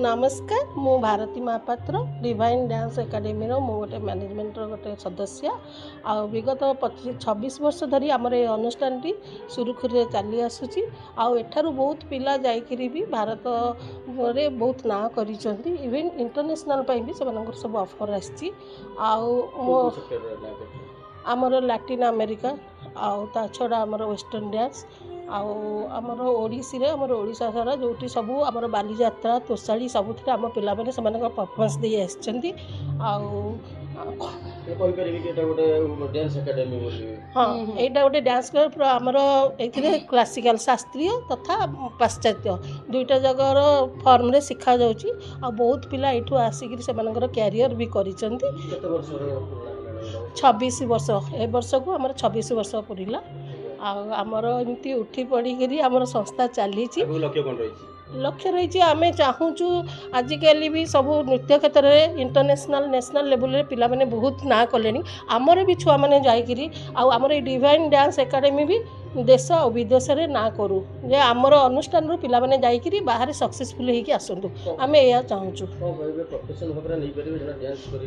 नमस्कार मु Bharati Mahapatra divine dance academy मु गोटे मैनेजमेंट गोटे सदस्य आ विगत 26 वर्ष धरी आमर ये अनुष्ठान टी सुरुखुरी चली आसूची आठार बहुत पिला जाइकरी भी भारत रे बहुत ना करिसेंती इवन इंटरनेशनल भी से सब ऑफर आसी आमर लैटिन अमेरिका ता छड़ा आमर वेस्टर्न डांस आमर ओडिसी रे आमर ओडिशा सारा जोटी सब आमर बालीजात्रा तोषाड़ी सबुथिरे आम पिला माने सेमानक परफॉर्मेंस दे आछंती हाँ एटा गोटे डांस क्लब आमर एथिरे क्लासिकल शास्त्रीय तथा पाश्चात्य दुईटा जगह फॉर्म रे सिखा जाउची आ बहुत पिला एठू आसिक सेमानकर कैरियर भी करिसेंती 26 वर्ष ए वर्ष को आमर 26 वर्ष पुरिला आमर एमती उठी पड़ी आमर संस्था चली लक्ष्य रही आम चाहूँ आजिकल भी सब नृत्य क्षेत्र में इंटरनेशनल नेशनल लेवल रे पिला माने बहुत ना कले आमर भी छुआ मैंने जाकरी आमर ये डिवाइन डांस एकेडमी भी देश और विदेश रे ना करूँ जे आमर अनुष्ठान पिला माने जाकरी बाहर सक्सेसफुल होगी आसतु आम यह चाहूँ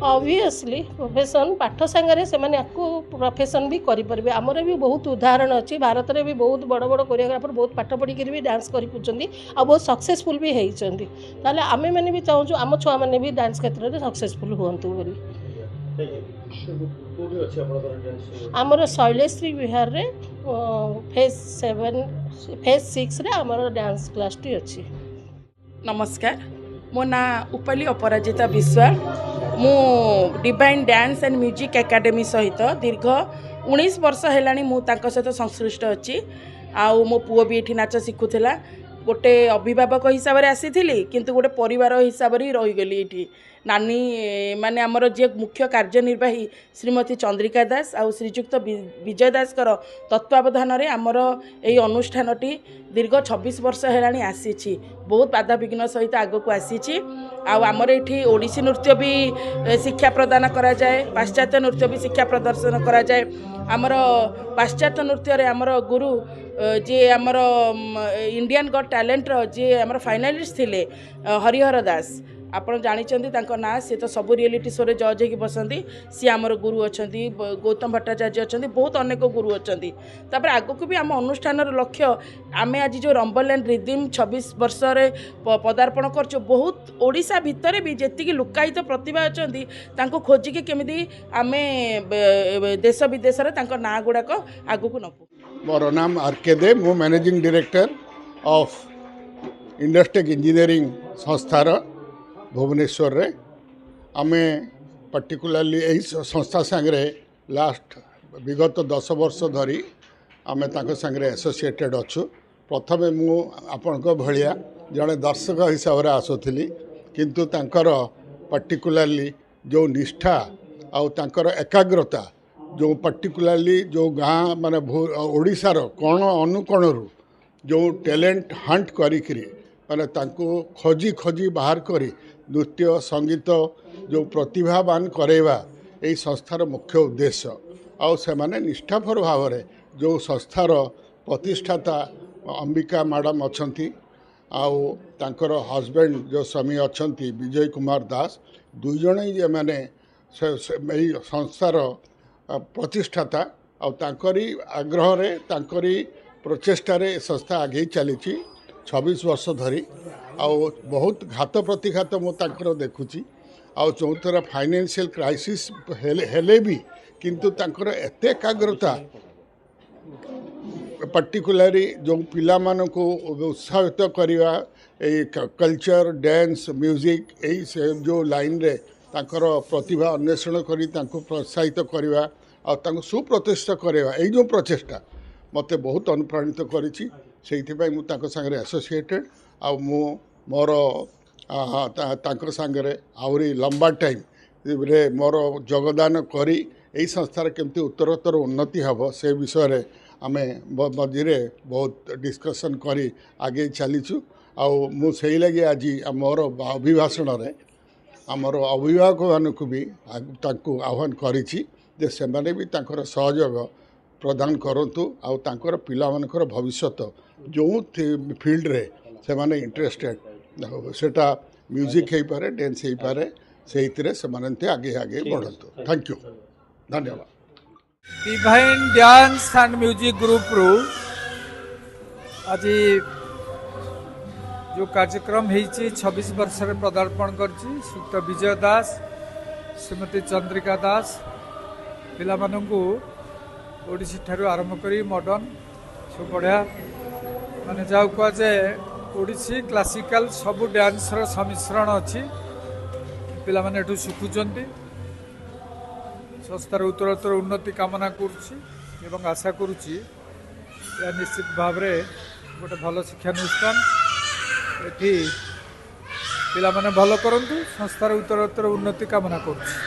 ऑब्वियसली प्रोफेशन पाठ सांगे से प्रोफेशन भी करें आमर भी बहुत उदाहरण अच्छी भारत में भी बहुत बड़ बड़ कोरियोग्राफर बहुत पाठ पढ़ी भी डांस कर बहुत सक्सेसफुल भी होती ताले आमे मैंने भी चाहूँ आम छुआ मैंने भी डांस क्षेत्र में सक्सेसफुल हुंतु बोली आमर शैलेश्री विहार रे फेज 6 रे आमर डांस क्लास टी अच्छी। नमस्कार मो ना उपली अपराजिता विश्वाल मु divine dance and music academy सहित दीर्घ 19 वर्ष है मु सहित संश्लिष्ट अच्छी आउ मो पुओ भी ये नाच शिखुला गोटे अभिभावक हिसाब से आसी किंतु गोटे परिवार हिसाब से रहीगली ये नानी माने आमर जे मुख्य कार्यनिर्वाही श्रीमती चंद्रिका दास आउ श्रीजुक्त विजय दास तत्वावधान में आमर यही अनुष्ठानटी दीर्घ 26 वर्ष है आसी बहुत बाधा विघ्न सहित आगक आसी आमर ये ओडिसी नृत्य भी शिक्षा प्रदान करा जाए पाश्चात्य नृत्य भी शिक्षा प्रदर्शन करा जाए आमर पाश्चात्य नृत्य रे आमर गुरु जे आमर इंडियन गॉट टैलेंट जे आमर फाइनालिस्ट थिले हरिहर दास आपड़ जानी ना सी तो सब रियलिटी शो रे जज हो बसती सी आमर गुरु अच्छा गौतम भट्टाचार्य अच्छा बहुत अनेक गुरु अच्छा आगक भी आम अनुष्ठान लक्ष्य आम आज जो रंबल एंड रिदिम 26 वर्ष पदार्पण कर बहुत ओडिशा भितर भी जी लुकायित प्रतिभा अच्छा खोजिकी केमी आम देश विदेश ना गुड़ाक आगक नबू। मोर नाम आर.के. देव मु मैनेजिंग डायरेक्टर ऑफ इंडस्ट्रिक इंजीनियरिंग संस्थार भुवनेश्वर रे आमे पर्टिकुलरली यही संस्था सांगे लास्ट विगत 10 वर्ष धरी आमे ताको सांगे एसोसिएटेड अच्छु प्रथमे मु आपण भलिया जड़े दर्शक हिसाब से आसुली किंतु तांकर पर्टिकुलरली जो निष्ठा आउ तांकर एकाग्रता जो पर्टिकुलरली जो गाँ माने ओडिशार कोण अनुकोणरू जो टैलेंट हंट करी माने तांको खोजी खोजी बाहर करी नृत्य संगीत जो प्रतिभावान करेवा यही संस्थार मुख्य उद्देश्य आउ से माने निष्ठापर भाव में जो संस्थार प्रतिष्ठाता अंबिका मैडम अच्छी आउ तांकर हस्बैंड जो स्वामी अच्छा विजय कुमार दास दुई जन ही मैंने संस्थार प्रतिष्ठाता आउरी आग्रह रे तांकरी प्रचेष्टा रे संस्था आगे चली 26 वर्ष धरी आउ बहुत घात प्रतिघात मु देखुची आउ जो थर फाइनेंशियल क्राइसिस हेले भी किंतु तांकर एते एकाग्रता पर्टिकुलरली जो पिला मानको उत्साहित करवा कल्चर डांस म्यूजिक यही से जो लाइन रे तांकर प्रतिभा अन्वेषण करी तांको प्रोत्साहित करवा आ तांको सुप्रतिष्ठा करवा यही जो प्रचेष्टा मते बहुत अनुप्राणित करिछि सेइथिपाई मु तांको संगे एसोसिएटेड आ मु मोर तांको संगे आउरी लंबा टाइम रे मोर योगदान करी यही संस्थार केमती उत्तरोत्तर उन्नति हम से विषय रे आमे मझे बहुत डिस्कसन करी आगे चलीचु आउ मु सेही लगी आज मोर अभिभाषण रे आमर अभिभावक मानक भी तांको आह्वान करिछि जे सेमाने भी तांकर सहयोग प्रदान करंतु आउ तांकर पिला मानकर भविष्यत जो फील्ड रे से माने इंटरेस्टेड सेटा म्यूजिक हो पारे डांस हो पारे से आगे आगे बढ़तु थैंक यू धन्यवाद divine dance and music group रु आज जो कार्यक्रम होती 26 वर्ष पदार्पण कर श्रीयुक्त विजय दास श्रीमती चंद्रिका दास पिला ओडिसी ठारू आरंभ कर मॉडर्न सब बढ़िया माने जाऊ कह जाए ओडिसी क्लासिकल सबू डांसर सम्मिश्रण अच्छी पिला माने एठू शिखुंट संस्थार उत्तरोत्तर उन्नति कामना करुच्ची एवं आशा करुच्ची या निश्चित भाव में गोटे भल शिक्षानुष्ठान एठी पिला माने भल करंतु संस्थार उत्तरोत्तर उन्नति कामना करुच्ची।